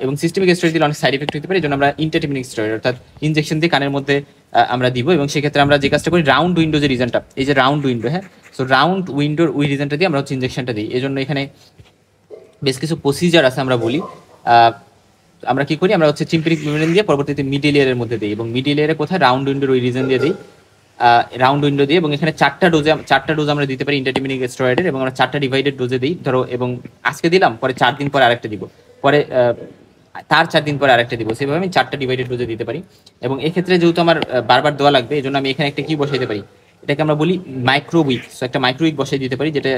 এবং সিস্টেমিক স্টেরয়েড দিলে অনেক সাইড এফেক্ট হতে পারে, এই জন্য আমরা ইন্টারটিম্পেনিক স্টেরয়েড অর্থাৎ ইনজেকশন দিয়ে কানের মধ্যে আমরা দিব। এবং সেক্ষেত্রে আমরা যে কাজটা করি, রাউন্ড উইন্ডো যে রিজনটা, এই যে রাউন্ড উইন্ডো, হ্যাঁ, সো রাউন্ড উইন্ডোর ওই রিজনটা দিয়ে আমরা হচ্ছে ইনজেকশনটা দিই। এই জন্য এখানে বেশ কিছু প্রসিজার আছে আমরা বলি। আমরা কি করি, আমরা হচ্ছে টিম্পেনিক মেমব্রেন দিয়ে পরবর্তীতে মিডল ইয়ারের মধ্যে দিই, এবং মিডল ইয়ারে কোথায়, রাউন্ড উইন্ডোর ওই রিজন দিয়ে দিই, রাউন্ড উইন্ডো দিয়ে। এবং এখানে চারটা ডোজ আমরা দিতে পারি ইন্টারটিমিনিক স্টেরয়েডের, এবং আমরা 4টা ডিভাইডেড ডোজে দিই ধরো, এবং আজকে দিলাম, পরে 4 দিন পরে আরেকটা দিব, পরে তার 4 দিন পরে আরেকটা দিব, সেভাবে আমি 4টা ডিভাইডেড ডোজে দিতে পারি। এবং এক্ষেত্রে যেহেতু আমার বারবার দেওয়া লাগবে, এই জন্য আমি এখানে একটা কি বসাইতে পারি, এটাকে আমরা বলি মাইক্রোউইক। সো একটা মাইক্রোউইক বসাই দিতে পারি, যেটা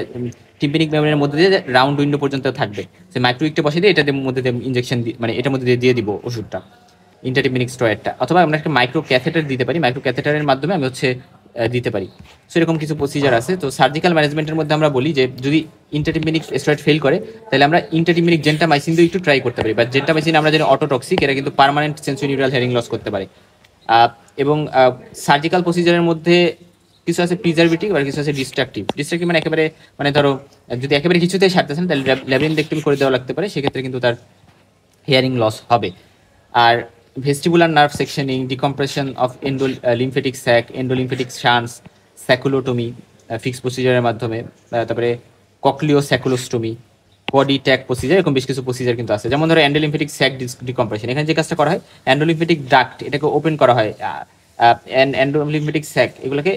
টিম্পেনিক মেমব্রেনের মধ্যে দিয়ে রাউন্ড উইন্ডো পর্যন্ত থাকবে। সেই মাইক্রোউইকটা বসাই দিয়ে এটার মধ্যে ইনজেকশন মানে এটার মধ্যে দিয়ে দিব ওষুধটা, ইন্টারটিম্পেনিক স্টেরয়েডটা। অথবা আমরা একটা মাইক্রো ক্যাথেটার দিতে পারি, মাইক্রো ক্যাথেটারের মাধ্যমে আমি হচ্ছে দিতে পারি। সো এরকম কিছু প্রসিজার আছে। তো সার্জিক্যাল ম্যানেজমেন্টের মধ্যে আমরা বলি যে যদি ইন্টারটিম্পেনিক স্টেরয়েড ফেল করে, তাহলে আমরা ইন্টারটিম্পেনিক জেন্টামাইসিন দিয়ে একটু ট্রাই করতে পারি। বাট জেন্টামাইসিন আমরা জানি অটোটক্সিক, এরা কিন্তু পার্মানেন্ট সেন্সোরিউরাল হিয়ারিং লস করতে পারে। এবং সার্জিক্যাল প্রসিজারের মধ্যে কিছু আছে প্রিজারভেটিভ আর কিছু আছে ডিস্ট্রাকটিভ। ডিস্ট্রাকটিভ মানে একেবারে মানে ধরো যদি একেবারে কিছুতেই সারতেছেন, তাহলে ল্যাবেন্ডেক্টমি করে দেওয়া লাগতে পারে, সেক্ষেত্রে কিন্তু তার হিয়ারিং লস হবে। আর vestibular nerve sectioning, decompression of lymphatic sac, endolymphatic shunts, sacculotomy fix প্রসিজারের মাধ্যমে, তারপরে cochleosacculostomy, body tag procedure, এরকম বেশ কিছু প্রসিজার কিন্তু আছে। যেমন ধরো এন্ডোলিমফেটিক স্যাক ডিকম্প্রেশন, এখানে যে কাজটা করা হয়, এন্ডোলিমফেটিক ডাক্ট এটাকে ওপেন করা হয়, এন্ডোলিমফেটিক স্যাক এগুলোকে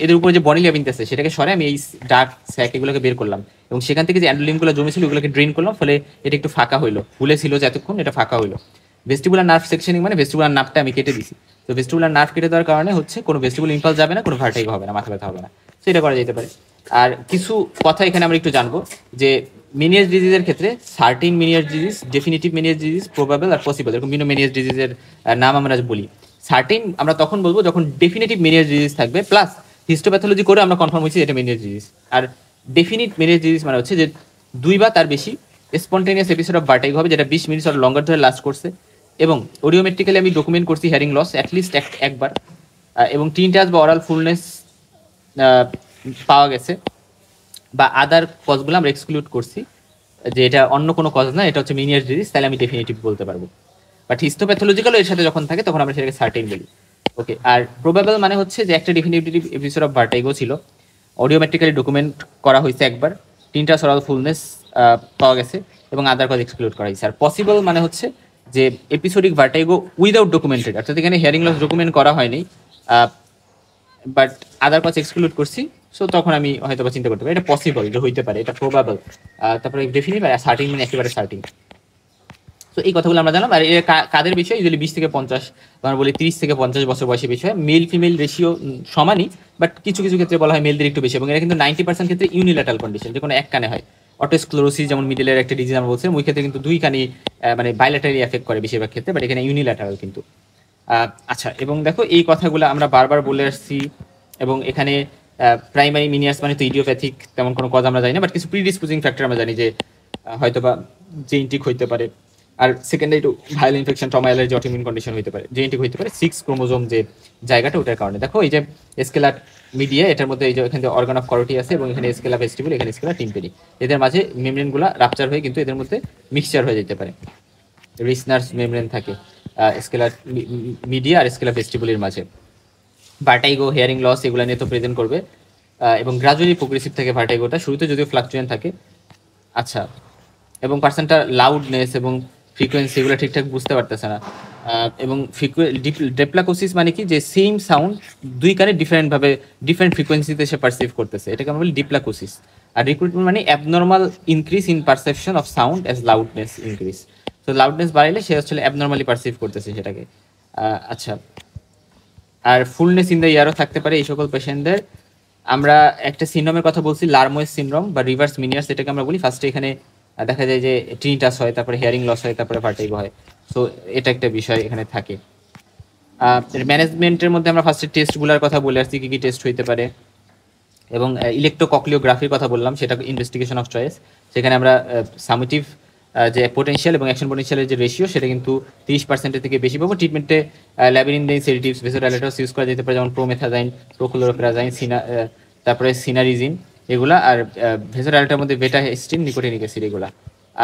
এদের উপরে যে বডি লেভিংস আছে সেটাকে সরে আমি এই ডার্ক স্যাক এগুলোকে বের করলাম, এবং সেখান থেকে যে অ্যান্ডোলিমগুলো জমেছিল ওগুলোকে ড্রেন করলাম, ফলে এটা একটু ফাঁকা হইলো, ফুলে ছিল যে এতক্ষণ এটা ফাঁকা হইলো। ভেস্টিবুলার নার্ভ সেকশনিং মানে ভেস্টিবুলার নার্ভটা আমি কেটে দিছি। তো ভেস্টিবুলার নার্ভ কেটে দেওয়ার কারণে হচ্ছে কোনো ভেস্টিবুল ইম্পালস যাবে না, কোনো ভার্টিগো হবে না, মাথা ব্যথা হবে না, সেটা করা যেতে পারে। আর কিছু কথা এখানে আমরা একটু জানবো যে মেনিয়াস ডিজিজের ক্ষেত্রে certain Meniere's disease, definitive Meniere's disease, probable আর পসিবল, এরকম বিভিন্ন মেনিয়াস ডিজিজের নাম আমরা বলি। সার্টিন আমরা তখন বলবো যখন ডেফিনিটিভ মেনিয়াস ডিজিজ থাকবে, প্লাস হিস্টোপ্যাথোলজি করে আমরা কনফার্ম হয়েছি এটা মেনিয়াস ডিজিজ। আর ডেফিনিট মেনিয়াস ডিজিজ মানে হচ্ছে যে 2 বা তার বেশি স্পন্টেনিয়াস এপিসোড অফ ভার্টিগো হবে, যেটা 20 মিনিট আর লঙ্গার ধরে লাস্ট করছে, এবং অডিওমেট্রিক্যালি আমি ডকুমেন্ট করছি হিয়ারিং লস অ্যাটলিস্ট একবার, এবং টিনটাস বা অরাল ফুলনেস পাওয়া গেছে, বা আদার কজগুলো আমরা এক্সক্লুড করছি, যে এটা অন্য কোনো কজ না, এটা হচ্ছে মেনিয়াস ডিজিজ, তাহলে আমি ডেফিনিটিভ বলতে পারবো। বাট হিস্টোপ্যাথোলজিক্যালও এর সাথে যখন থাকে তখন আমরা সেটাকে সার্টেন বলি। ওকে, আর প্রবাবল মানে হচ্ছে যে একটা ডেফিনিটিভ এপিসোড অফ ভার্টিগো ছিল, অডিওমেট্রিক্যালি ডকুমেন্ট করা হয়েছে একবার, টিনটাস অরাল ফুলনেস পাওয়া গেছে, এবং আদার কজ এক্সক্লুড করা হয়েছে। আর পসিবল মানে হচ্ছে যে এপিসোডিক ভার্টিগো উইদাউট ডকুমেন্টেড, অর্থাৎ এখানে হিয়ারিং লস ডকুমেন্ট করা হয়নি, বাট আদার কজ এক্সক্লুড করছি। সো তখন আমি হয়তো বা চিন্তা করতে পারি এটা পসিবল, যে হইতে পারে, এটা প্রবাবল। তারপরে ডেফিনিট আর সার্টিন মানে একেবারে সার্টিন। তো এই কথাগুলো আমরা জানলাম। আর এর কাদের বিষয়, ইউজুয়ালি 20 থেকে 50, আমরা বলি 30 থেকে 50 বছর বয়সী বিষয়। মেল ফিমেল রেশিও সমানই, বাট কিছু কিছু ক্ষেত্রে বলা হয় মেলদের একটু বেশি, এবং এটা কিন্তু 90% ক্ষেত্রে ইউনিল্যাটারাল কন্ডিশন, যে কোনো এক কানে হয়। অটোস্ক্লেরোসিস যেমন মিডলের একটা ডিজিজ আমরা বলছিলাম, ওই ক্ষেত্রে কিন্তু দুই কানে মানে বাইল্যাটারি এফেক্ট করে বেশিরভাগ ক্ষেত্রে, বাট এখানে ইউনিল্যাটারাল কিন্তু। আচ্ছা, এবং দেখো এই কথাগুলো আমরা বারবার বলে আসছি, এবং এখানে প্রাইমারি মিনিয়াস মানে তো ইডিওপ্যাথিক তেমন কোনো কজ আমরা জানি না, বাট কিছু প্রিডিসপোজিং ফ্যাক্টর আমরা জানি, যে হয়তোবা জেনেটিক হইতে পারে। আর secondary to viral infection, trauma, allergy, autoimmune condition হইতে পারে, জেনেটিক হইতে পারে। 6 ক্রোমোজোম যে জায়গাটা, ওটার কারণে। দেখো এই যে স্কেলার মিডিয়া, এটার মধ্যে এই যে এখানে অর্গান অফ করটি আছে, এবং এখানে স্কেলার ভেস্টিবুল, এখানে স্কেলার টিম্পেনি, এদের মাঝে মেমব্রেনগুলো রাপচার হয়ে কিন্তু এদের মধ্যে মিক্সচার হয়ে যেতে পারে। রিসনার্স মেমব্রেন থাকে স্কেলার মিডিয়া আর স্কেলার ভেস্টিবুলের মাঝে। ভার্টাইগো, হিয়ারিং লস, এগুলো নিয়ে তো প্রেজেন্ট করবে, এবং গ্রাজুয়ালি প্রোগ্রেসিভ থাকে ভার্টাইগোটা, শুরুতে যদিও ফ্লাকচুয়েন্ট থাকে। আচ্ছা, এবং পার্সনটা লাউডনেস এবং ফ্রিকোয়েন্সি এগুলো ঠিকঠাক বুঝতে পারতেছে না, এবং ডেপ্লাকোসিস মানে কি, যে সেম সাউন্ড দুই কানে ডিফারেন্টভাবে ডিফারেন্ট ফ্রিকোয়েন্সিতে সে পারসিভ করতেছে, এটাকে আমরা বলি ডিপ্লাকোসিস। আর রিক্রুটমেন্ট মানে abnormal increase in perception of sound as loudness increase. তো লাউডনেস বাড়াইলে সে আসলে অ্যাবনর্মালি পারসিভ করতেছে সেটাকে। আচ্ছা, আর ফুলনেস ইন দ্য ইয়ারও থাকতে পারে এই সকল পেশেন্টদের। আমরা একটা সিনড্রোমের কথা বলছি, লারমোয়েস সিনড্রোম বা রিভার্স মিনিয়ার্স, এটাকে আমরা বলি। ফার্স্টে এখানে দেখা যায় যে টিনিটাস হয়, তারপরে হিয়ারিং লস হয়, তারপরে ভার্টিগো হয়। সো এটা একটা বিষয় এখানে থাকে। ম্যানেজমেন্টের মধ্যে আমরা ফার্স্টে টেস্টগুলোর কথা বলে আসছি, কী কী টেস্ট হইতে পারে, এবং ইলেকট্রোকক্লিওগ্রাফির কথা বললাম, সেটা ইনভেস্টিগেশন অফ চয়েস। সেখানে আমরা সামেটিভ যে পোটেনশিয়াল এবং অ্যাকশন পোটেনশিয়ালের যে রেশিও, সেটা কিন্তু 30% থেকে বেশি পাবো। ট্রিটমেন্টে ল্যাবিনিনদাইন সেডেটিভস, ভেসোডাইলেটরস ইউজ করা যেতে পারে, যেমন প্রোমেথাজাইন, প্রোক্লোরোপেরাজাইন, তারপরে সিনারিজিন এগুলা। আর ভেসোডাইলেটরের মধ্যে বেটা হিস্টিন, নিকোটিনিক অ্যাসিড এগুলা।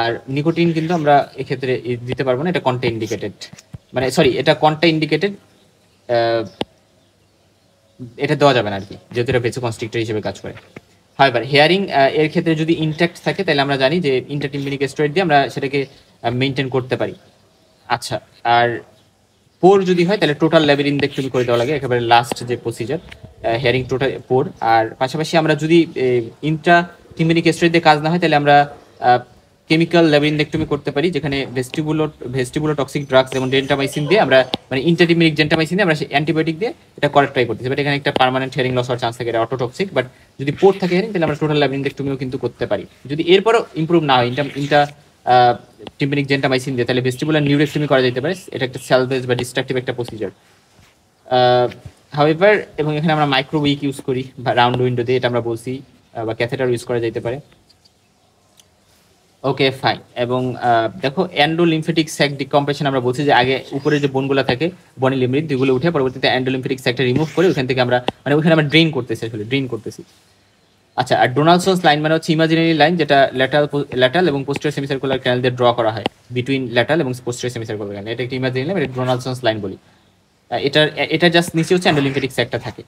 আর নিকোটিন কিন্তু আমরা এক্ষেত্রে দিতে পারবো না, এটা কন্ট্রা ইন্ডিকেটেড, মানে সরি, এটা কন্ট্রা ইন্ডিকেটেড, এটা দেওয়া যাবে না আর কি, যেহেতু এটা ভেসোকনস্ট্রিক্টর হিসেবে কাজ করে। হাউএভার হেয়ারিং এর ক্ষেত্রে যদি ইনট্যাক্ট থাকে, তাহলে আমরা জানি যে ইন্টারটিম্পানিক স্টেরয়েড দিয়ে আমরা সেটাকে মেনটেন করতে পারি। আচ্ছা, আর পোর যদি হয় তাহলে টোটাল ল্যাবিনিনডেক্টমি করে দেওয়া লাগে, একেবারে লাস্ট যে প্রসিজার, হেয়ারিং টোটাল পোর। আর পাশাপাশি আমরা যদি ইন্ট্রাটিম্পানিক স্টেরয়েড দিয়ে কাজ না হয়, তাহলে আমরা কেমিক্যাল ল্যাবিনিনডেক্টমি করতে পারি, যেখানে ভেস্টিবুলো টক্সিক ড্রাগস যেমন ডেন্টামাইসিন দিয়ে আমরা, মানে ইন্টারটিম্পানিক ডেন্টামাইসিন দিয়ে আমরা অ্যান্টিবায়োটিক দিয়ে এটা করার ট্রাই করতেছি। বাট এখানে একটা পার্মানেন্ট হেয়ারিং লস হওয়ার চান্স থাকে, এটা অটোটক্সিক। বাট যদি পোর থাকে হেয়ারিং, তাহলে আমরা টোটাল ল্যাবিনিনডেক্টমিও কিন্তু করতে পারি। যদি এরপরও ইমপ্রুভ না হয় টিম্পানিক ডেন্টামাইসিন দিয়ে, তাহলে ভেস্টিবুলার নিউরেক্টমি করা যেতে পারে, এটা একটা স্যালভেজ বা ডিস্ট্রাকটিভ একটা প্রসিজার। হাউএভার, এবং এখানে আমরা মাইক্রো উইক ইউজ করি বা রাউন্ড উইন্ডো দিয়ে, এটা আমরা বলছি, বা ক্যাথেটার ইউজ করা যেতে পারে। Okay fine. এবং দেখো এন্ডোলিম্ফেটিক স্যাক ডিকম্প্রেশন আমরা বলছি, যে আগে উপরে যে বোনগুলো থাকে বনি লিম্ফিক, যেগুলো উঠে পরবর্তীতে এন্ডোলিম্ফেটিক স্যাকটা রিমুভ করে ওখান থেকে আমরা, মানে ওখানে আমরা ড্রেন করতেছি। আচ্ছা, আর ডোনালসন্স লাইন মানে হচ্ছে ইমাজিনারি লাইন, যেটা ল্যাটারাল এবং পোস্টেরিয়র সেমিসার্কুলার ক্যানাল দিয়ে ড্র করা হয়, বিটুইন ল্যাটারাল এবং পোস্টেরিয়র সেমিসার্কুলার ক্যানাল। এটা একটা ইমাজিনারি লাইন, এটা ডোনালসন্স লাইন বলি। এটা জাস্ট নিচে হচ্ছে এন্ডোলিম্ফেটিক স্যাকটা থাকে।